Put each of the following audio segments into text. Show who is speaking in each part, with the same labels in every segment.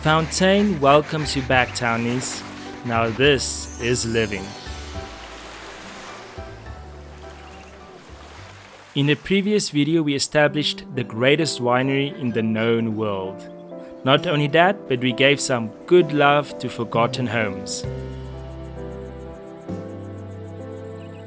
Speaker 1: Fountain welcomes you back, townies. Now this is living. In the previous video, we established the greatest winery in the known world. Not only that, but we gave some good love to forgotten homes.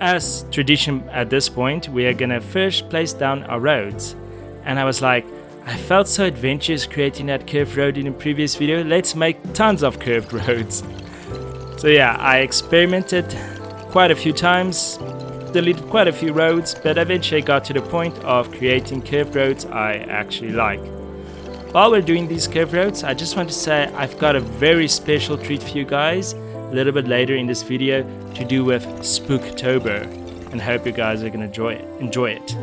Speaker 1: As tradition at this point, we are gonna first place down our roads. And I was like, I felt so adventurous creating that curved road in the previous video, let's make tons of curved roads. So yeah, I experimented quite a few times, deleted quite a few roads, but eventually got to the point of creating curved roads I actually like. While we're doing these curved roads, I just want to say I've got a very special treat for you guys a little bit later in this video to do with Spooktober, and hope you guys are gonna enjoy it.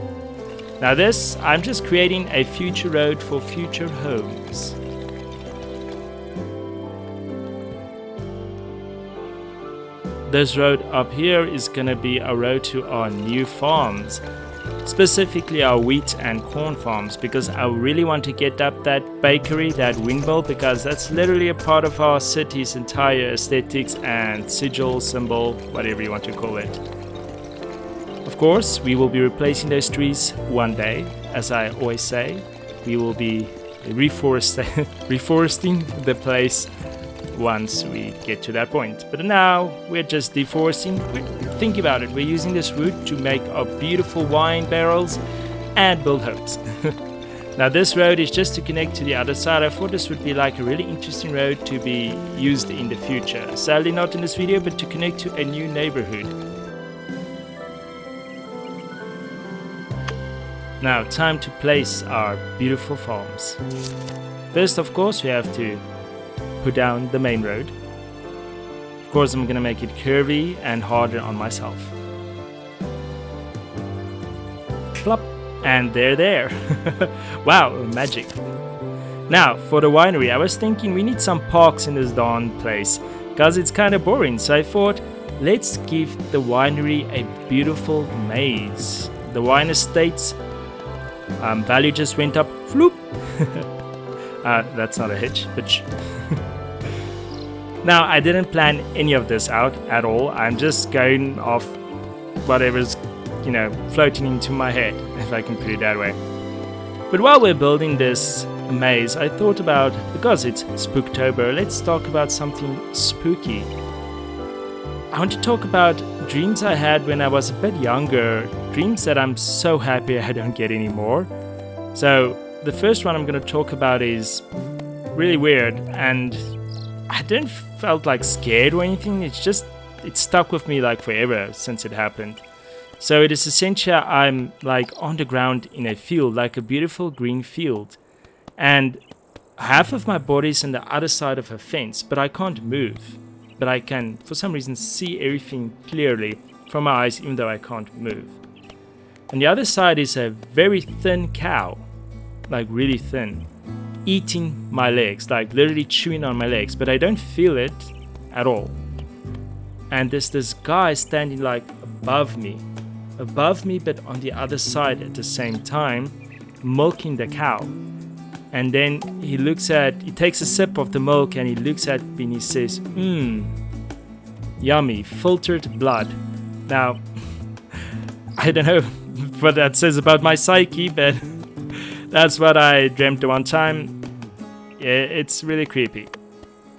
Speaker 1: Now this, I'm just creating a future road for future homes. This road up here is gonna be a road to our new farms, specifically our wheat and corn farms, because I really want to get up that bakery, that windmill, because that's literally a part of our city's entire aesthetics and sigil, symbol, whatever you want to call it. Of course, we will be replacing those trees one day. As I always say, we will be reforesting the place once we get to that point. But now we're just deforesting. Think about it, we're using this wood to make our beautiful wine barrels and build homes. Now this road is just to connect to the other side. I thought this would be like a really interesting road to be used in the future. Sadly not in this video, but to connect to a new neighborhood. Now, time to place our beautiful farms. First, of course, we have to put down the main road. Of course, I'm gonna make it curvy and harder on myself. Plop, and they're there. Wow, magic. Now, for the winery, I was thinking we need some parks in this darn place, because it's kind of boring. So I thought, let's give the winery a beautiful maze. The wine estate's value just went up. Floop. That's not a hedge, but now I didn't plan any of this out at all. I'm just going off whatever's, floating into my head, if I can put it that way. But while we're building this maze, I thought about, because it's Spooktober, let's talk about something spooky. I want to talk about dreams I had when I was a bit younger, dreams that I'm so happy I don't get anymore. So the first one I'm going to talk about is really weird, and I didn't felt like scared or anything. It stuck with me like forever since it happened. So it is essentially I'm like on the ground in a field, like a beautiful green field, and half of my body's on the other side of a fence, but I can't move. But I can, for some reason, see everything clearly from my eyes, even though I can't move. On the other side is a very thin cow, like really thin, eating my legs, like literally chewing on my legs, but I don't feel it at all. And there's this guy standing like above me, but on the other side at the same time, milking the cow. And then he takes a sip of the milk and he looks at me and he says, yummy, filtered blood. Now, I don't know what that says about my psyche, but that's what I dreamt the one time. It's really creepy,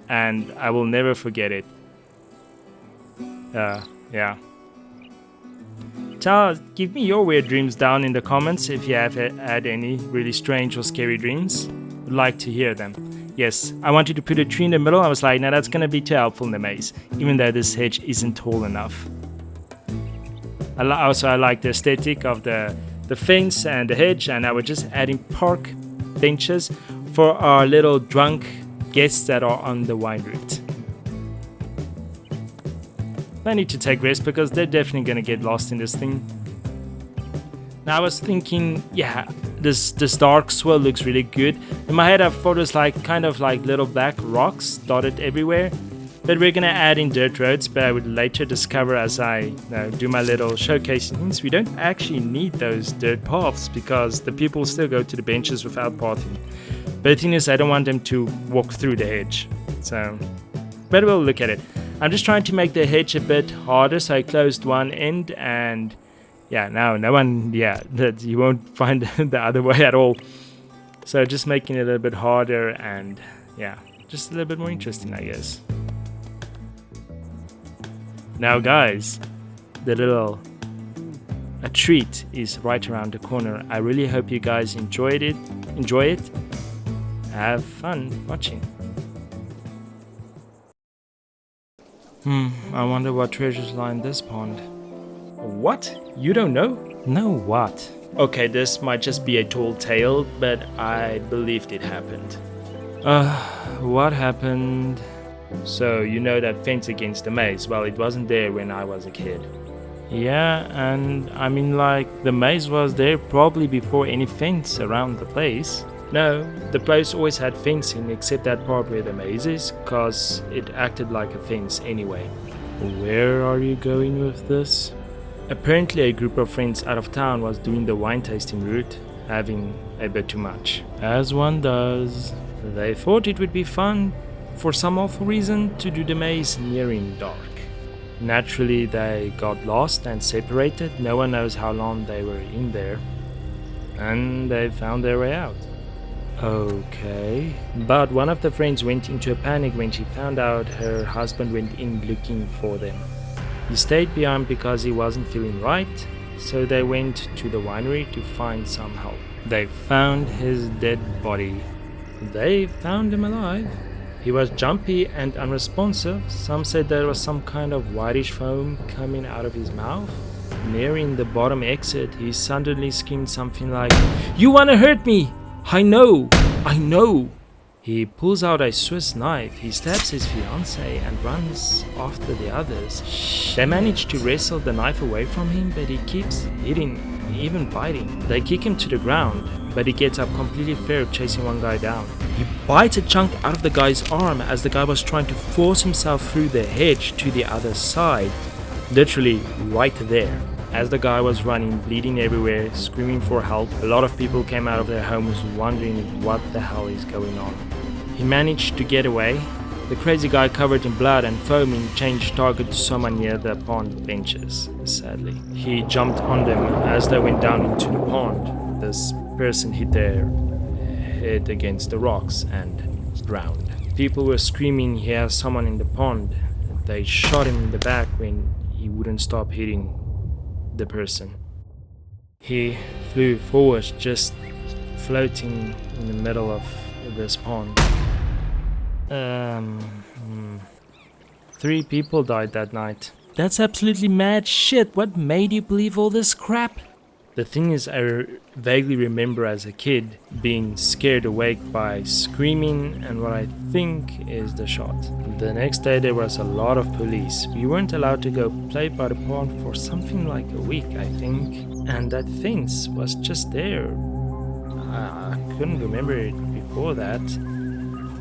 Speaker 1: and I will never forget it. Yeah. Give me your weird dreams down in the comments if you have had any really strange or scary dreams. I'd like to hear them. Yes, I wanted to put a tree in the middle. I was like, no, that's gonna be too helpful in the maze, even though this hedge isn't tall enough. I like the aesthetic of the fence and the hedge, and I was just adding park benches for our little drunk guests that are on the wine route. I need to take rest because they're definitely gonna get lost in this thing. Now I was thinking, yeah, this dark swirl looks really good. In my head I thought it was kind of like little black rocks dotted everywhere. But we're gonna add in dirt roads, but I would later discover as I do my little showcasing things, we don't actually need those dirt paths because the people still go to the benches without pathing. But the thing is, I don't want them to walk through the hedge. So, but we'll look at it. I'm just trying to make the hedge a bit harder, so I closed one end and yeah, now no one, that you won't find the other way at all. So just making it a little bit harder and yeah, just a little bit more interesting, I guess. Now guys, a treat is right around the corner. I really hope you guys enjoy it. Have fun watching. I wonder what treasures lie in this pond. What? You don't know? No what? Okay, this might just be a tall tale, but I believed it happened. What happened? So, you know that fence against the maze? Well, it wasn't there when I was a kid. Yeah, and I mean like, the maze was there probably before any fence around the place. No, the place always had fencing except that part where the maze is, cause it acted like a fence anyway. Where are you going with this? Apparently a group of friends out of town was doing the wine tasting route, having a bit too much. As one does. They thought it would be fun, for some awful reason, to do the maze nearing dark. Naturally they got lost and separated, no one knows how long they were in there. And they found their way out. Okay. But one of the friends went into a panic when she found out her husband went in looking for them. He stayed behind because he wasn't feeling right, so they went to the winery to find some help. They found his dead body. They found him alive. He was jumpy and unresponsive. Some said there was some kind of whitish foam coming out of his mouth. Nearing the bottom exit, he suddenly screamed something like, "You wanna hurt me? I know! He pulls out a Swiss knife, he stabs his fiancée and runs after the others. They manage to wrestle the knife away from him, but he keeps hitting, even biting. They kick him to the ground, but he gets up completely fair, chasing one guy down. He bites a chunk out of the guy's arm as the guy was trying to force himself through the hedge to the other side, literally right there. As the guy was running, bleeding everywhere, screaming for help, a lot of people came out of their homes wondering what the hell is going on. He managed to get away. The crazy guy, covered in blood and foaming, changed target to someone near the pond benches, sadly. He jumped on them as they went down into the pond. This person hit their head against the rocks and drowned. People were screaming, "He has someone in the pond." They shot him in the back when he wouldn't stop hitting the person. He flew forward, just floating in the middle of this pond. 3 people died that night. That's absolutely mad shit. What made you believe all this crap? The thing is, I vaguely remember as a kid being scared awake by screaming and what I think is the shot. The next day there was a lot of police. We weren't allowed to go play by the pond for something like a week, I think. And that fence was just there. I couldn't remember it before that.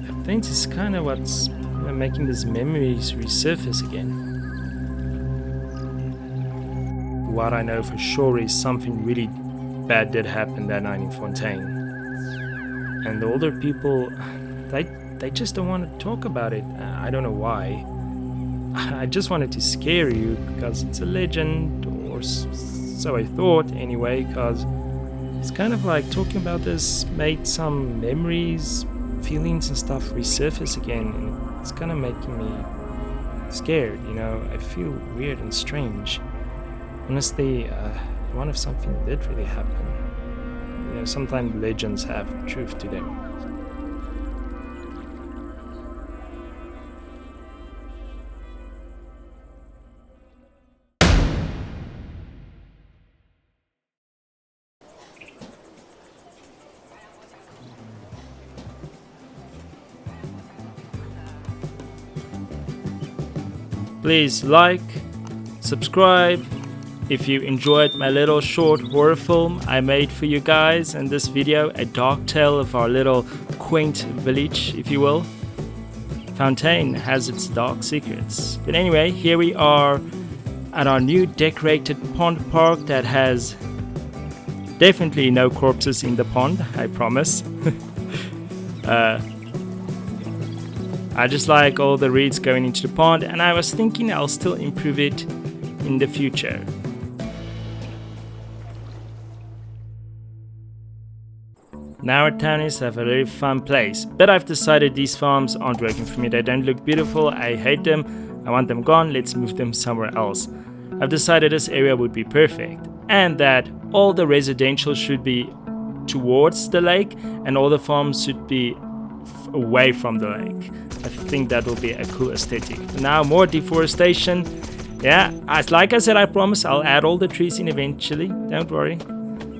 Speaker 1: The fence is kind of what's making these memories resurface again. What I know for sure is something really bad did happen that night in Fontaine. And the older people, they just don't want to talk about it. I don't know why. I just wanted to scare you because it's a legend, or so I thought anyway, because it's kind of like talking about this made some memories, feelings and stuff resurface again, and it's kind of making me scared, you know. I feel weird and strange. Honestly, what if something did really happen? You know, sometimes legends have truth to them. Please like, subscribe. If you enjoyed my little short horror film I made for you guys in this video, a dark tale of our little quaint village, if you will. fountain has its dark secrets. But anyway, here we are at our new decorated pond park that has definitely no corpses in the pond, I promise. I just like all the reeds going into the pond, and I was thinking I'll still improve it in the future. Now our townies have a very fun place, but I've decided these farms aren't working for me. They don't look beautiful, I hate them, I want them gone, let's move them somewhere else. I've decided this area would be perfect, and that all the residential should be towards the lake, and all the farms should be away from the lake. I think that will be a cool aesthetic. Now more deforestation. Yeah, like I said, I promise I'll add all the trees in eventually, don't worry.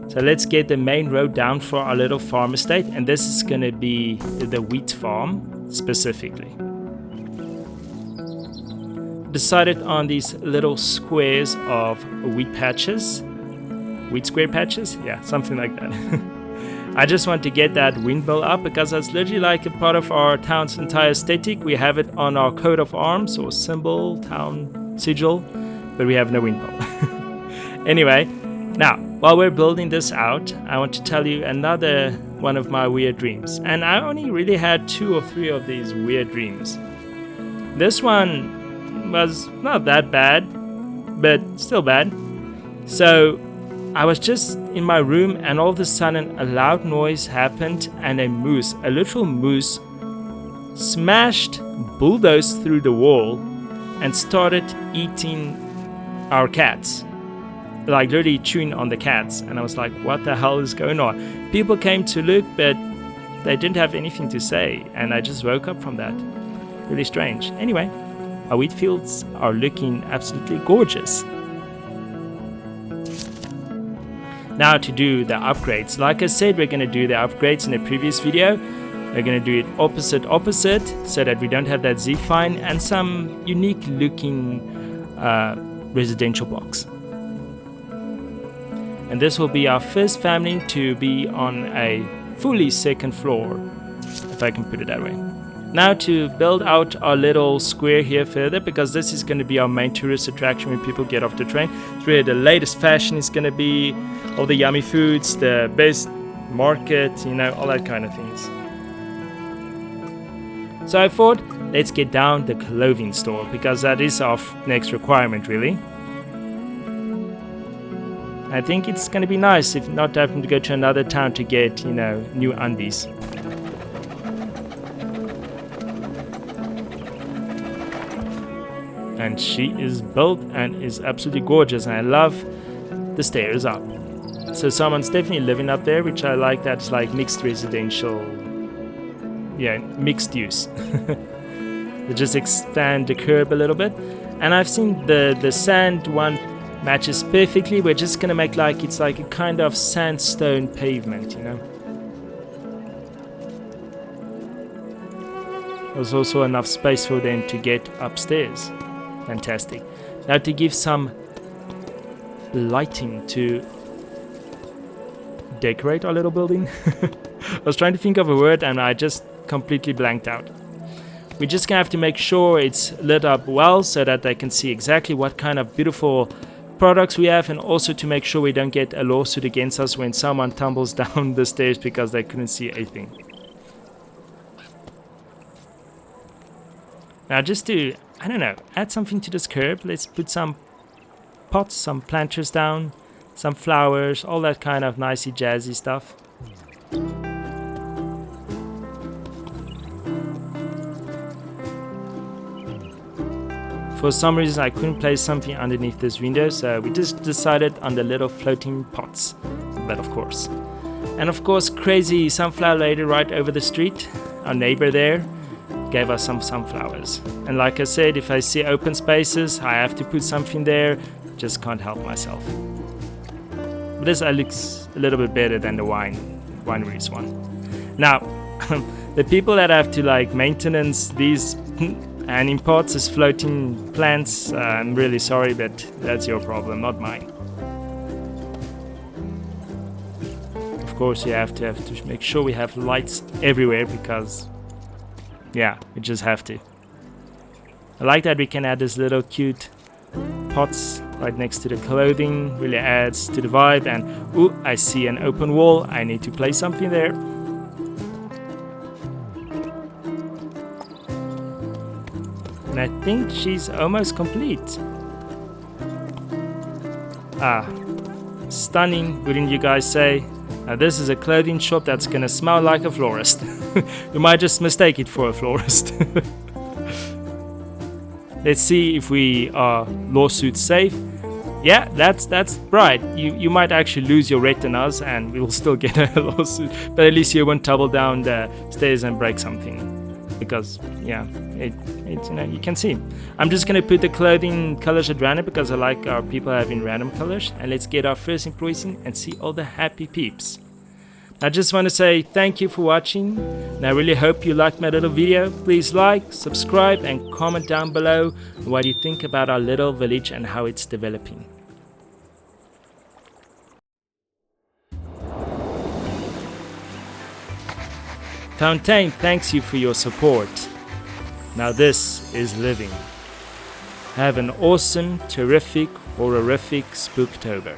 Speaker 1: So let's get the main road down for our little farm estate, and this is gonna be the wheat farm specifically. Decided on these little squares of wheat patches. Wheat square patches? Yeah, something like that. I just want to get that windmill up because that's literally like a part of our town's entire aesthetic. We have it on our coat of arms or symbol, town sigil, but we have no windmill. Anyway, now, while we're building this out, I want to tell you another one of my weird dreams. And I only really had 2 or 3 of these weird dreams. This one was not that bad, but still bad. So I was just in my room, and all of a sudden a loud noise happened, and a moose, a literal moose, smashed, bulldozed through the wall and started eating our cats. Like literally chewing on the cats, and I was like, what the hell is going on? People came to look, but they didn't have anything to say, and I just woke up from that. Really strange. Anyway, our wheat fields are looking absolutely gorgeous. Now to do the upgrades. Like I said, we're going to do the upgrades in the previous video. We're going to do it opposite so that we don't have that Z-fine and some unique looking residential blocks. And this will be our first family to be on a fully second floor, if I can put it that way. Now to build out our little square here further, because this is going to be our main tourist attraction when people get off the train. It's where the latest fashion is going to be, all the yummy foods, the best market, you know, all that kind of things. So I thought, let's get down the clothing store, because that is our next requirement really. I think it's going to be nice if not having to go to another town to get, you know, new undies. And she is built and is absolutely gorgeous, and I love the stairs up. So someone's definitely living up there, which I like. That's like mixed residential, yeah, mixed use. They just expand the curb a little bit, and I've seen the sand one matches perfectly. We're just gonna make like it's like a kind of sandstone pavement, you know. There's also enough space for them to get upstairs. Fantastic. Now to give some lighting to decorate our little building. I was trying to think of a word and I just completely blanked out. We're just gonna have to make sure it's lit up well so that they can see exactly what kind of beautiful products we have, and also to make sure we don't get a lawsuit against us when someone tumbles down the stairs because they couldn't see anything. Now just to, I don't know, add something to this curb, let's put some pots, some planters down, some flowers, all that kind of nicey jazzy stuff. For some reason I couldn't place something underneath this window, so we just decided on the little floating pots, but of course. And of course, crazy sunflower lady right over the street, our neighbor there, gave us some sunflowers. And like I said, if I see open spaces, I have to put something there, just can't help myself. But this looks a little bit better than the wineries one. Now, the people that have to like maintenance these and in pots as floating plants, I'm really sorry, but that's your problem, not mine. Of course, you have to make sure we have lights everywhere, because Yeah, we just have to. I like that we can add this little cute pots right next to the clothing. Really adds to the vibe. And ooh, I see an open wall. I need to place something there. And I think she's almost complete. Ah, stunning, wouldn't you guys say? Now this is a clothing shop that's gonna smell like a florist. You might just mistake it for a florist. Let's see if we are lawsuit safe. Yeah, that's right. You might actually lose your retinas and we will still get a lawsuit. But at least you won't tumble down the stairs and break something. Because yeah, it you can see. I'm just gonna put the clothing colors at random because I like our people having random colors. And let's get our first employees in and see all the happy peeps. I just want to say thank you for watching, and I really hope you liked my little video. Please like, subscribe, and comment down below what you think about our little village and how it's developing. Fountain thanks you for your support. Now this is living. Have an awesome, terrific, horrific Spooktober.